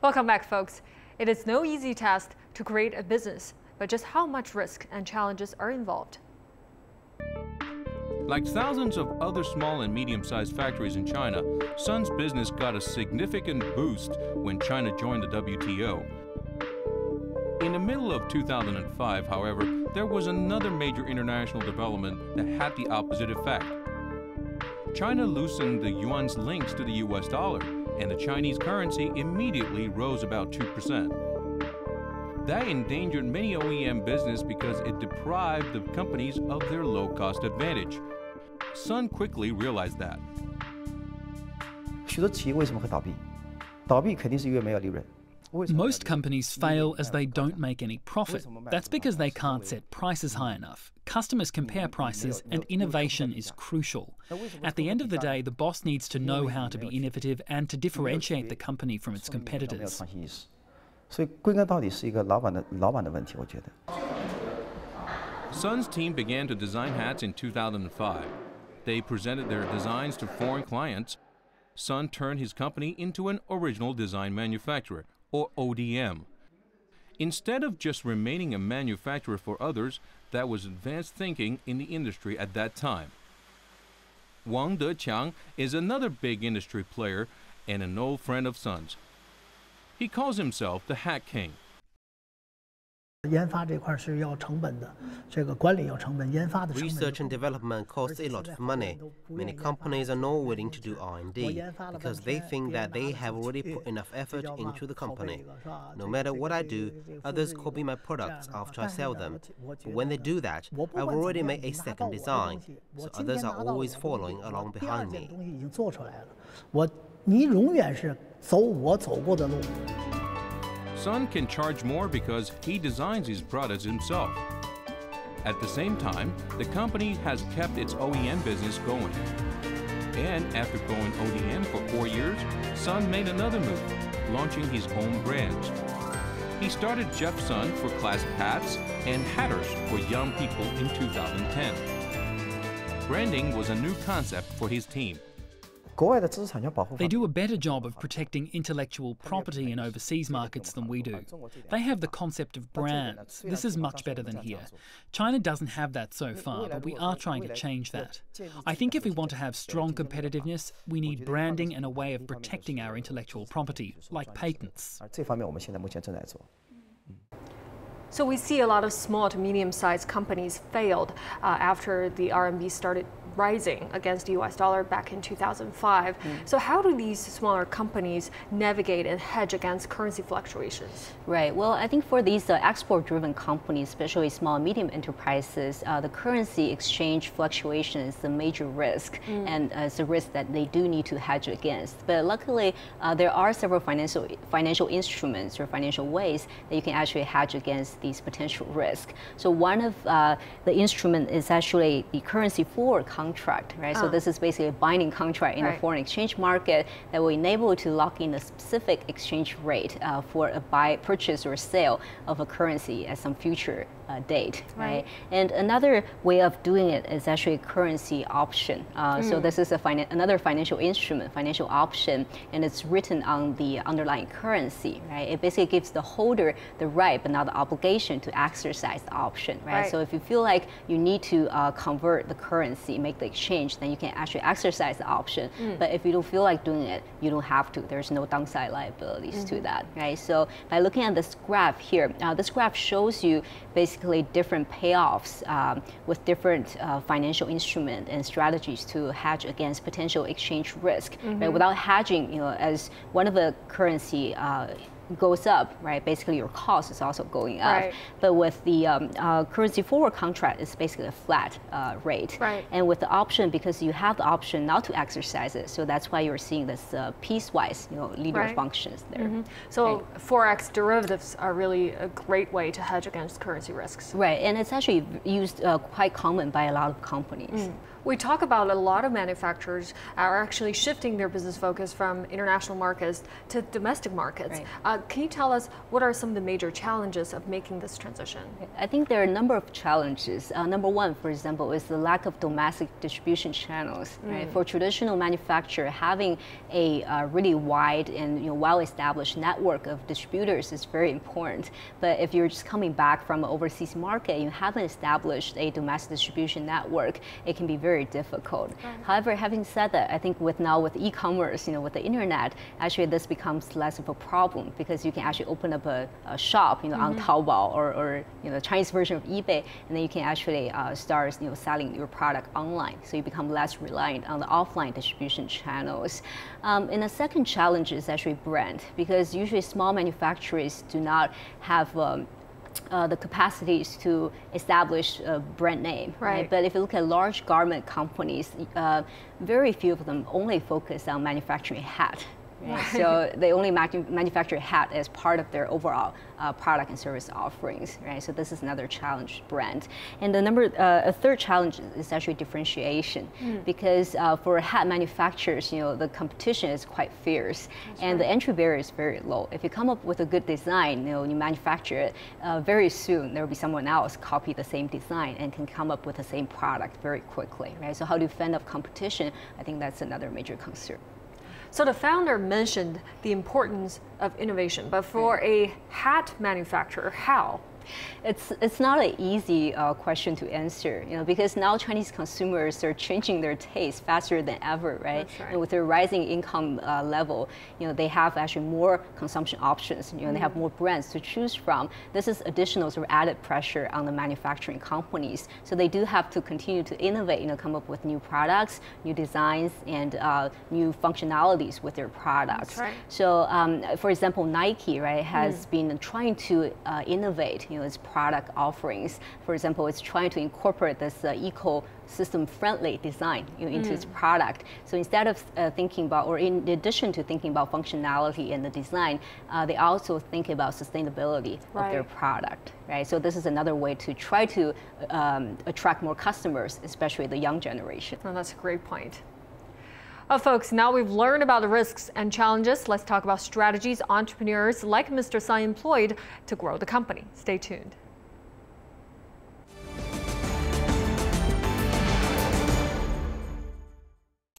Welcome back, folks. It is no easy task to create a business, but just how much risk and challenges are involved. Like thousands of other small and medium-sized factories in China, Sun's business got a significant boost when China joined the WTO. In the middle of 2005, however, there was another major international development that had the opposite effect. China loosened the yuan's links to the US dollar, and the Chinese currency immediately rose about 2%. That endangered many OEM business because it deprived the companies of their low-cost advantage. Sun quickly realized that. 许多企业为什么会倒闭？倒闭肯定是因为没有利润。 Most companies fail as they don't make any profit. That's because they can't set prices high enough. Customers compare prices, and innovation is crucial. At the end of the day, the boss needs to know how to be innovative and to differentiate the company from its competitors. 所以归根到底是一个老板的问题，我觉得。 Sun's team began to design hats in 2005. They presented their designs to foreign clients. Sun turned his company into an original design manufacturer, or ODM. Instead of just remaining a manufacturer for others, that was advanced thinking in the industry at that time. Wang Deqiang is another big industry player and an old friend of Sun's. He calls himself the Hat King. 研发这块是要成本的，这个管理要成本，研发的成本。 Research and development costs a lot of money. Many companies are not willing to do R&D because they think that they have already put enough effort into the company. No matter what I do, others copy my products after I sell them. But when they do that, I've already made a second design, so others are always following along behind me. 东西已经做出来了，你永远是走我走过的路。 Sun can charge more because he designs his products himself. At the same time, the company has kept its OEM business going. And after going ODM for 4 years, Sun made another move, launching his own brands. He started Jeff Sun for classic hats and Hatters for young people in 2010. Branding was a new concept for his team. They do a better job of protecting intellectual property in overseas markets than we do. They have the concept of brands. This is much better than here. China doesn't have that so far, but we are trying to change that. I think if we want to have strong competitiveness, we need branding and a way of protecting our intellectual property, like patents. So we see a lot of small to medium-sized companies failed after the RMB started rising against the US dollar back in 2005. So how do these smaller companies navigate and hedge against currency fluctuations? Right. Well, I think for these export-driven companies, especially small and medium enterprises, the currency exchange fluctuation is the major risk, and it's a risk that they do need to hedge against. But luckily, there are several financial instruments or financial ways that you can actually hedge against these potential risks. So one of the instrument is actually the currency forward contract, right? So this is basically a binding contract in the foreign exchange market that will enable you to lock in a specific exchange rate for a buy, purchase, or sale of a currency at some future date, right? And another way of doing it is actually a currency option. So this is another financial instrument, financial option, and it's written on the underlying currency, right? It basically gives the holder the right but not the obligation to exercise the option, right? So if you feel like you need to convert the currency, make the exchange, then you can actually exercise the option. But if you don't feel like doing it, you don't have to. There's no downside liabilities to that, right? So by looking at this graph here, this graph shows you basically different payoffs with different financial instruments and strategies to hedge against potential exchange risk. Right? Without hedging, as one of the currency goes up, right? Basically, your cost is also going up. But with the currency forward contract, it's basically a flat rate. And with the option, because you have the option not to exercise it, so that's why you're seeing this piecewise, linear functions there. So forex derivatives are really a great way to hedge against currency risks. Right, and it's actually used quite common by a lot of companies. We talk about a lot of manufacturers are actually shifting their business focus from international markets to domestic markets. Right. Can you tell us what are some of the major challenges of making this transition? I think there are a number of challenges. Number one, for example, is the lack of domestic distribution channels. Right? For traditional manufacturer, having a really wide and well-established network of distributors is very important. But if you're just coming back from an overseas market, you haven't established a domestic distribution network, it can be very difficult. Right. However, having said that, I think with e-commerce, with the internet, actually this becomes less of a problem because you can actually open up a shop, on Taobao or the Chinese version of eBay, and then you can actually start, selling your product online. So you become less reliant on the offline distribution channels. And the second challenge is actually brand, because usually small manufacturers do not have the capacities to establish a brand name. Right. But if you look at large garment companies, very few of them only focus on manufacturing hat. Right. So they only manufacture hat as part of their overall product and service offerings, right? So this is another challenge brand. And a third challenge is actually differentiation, because for hat manufacturers, the competition is quite fierce. That's and right. The entry barrier is very low. If you come up with a good design, you manufacture it, very soon there will be someone else copy the same design and can come up with the same product very quickly, right? So how to fend off competition, I think that's another major concern. So the founder mentioned the importance of innovation, but for a hat manufacturer, how? It's not an easy question to answer, because now Chinese consumers are changing their taste faster than ever, right? That's right. And with their rising income level, they have actually more consumption options. They have more brands to choose from. This is additional sort of added pressure on the manufacturing companies. So they do have to continue to innovate, come up with new products, new designs, and new functionalities with their products. That's right. So, for example, Nike, right, has been trying to innovate, its product offerings. For example, it's trying to incorporate this ecosystem-friendly design into its product. So instead of thinking about, or in addition to thinking about functionality and the design, they also think about sustainability of their product. Right. So this is another way to try to attract more customers, especially the young generation. Oh, that's a great point. Folks, now we've learned about the risks and challenges. Let's talk about strategies entrepreneurs like Mr. Sun employed to grow the company. Stay tuned.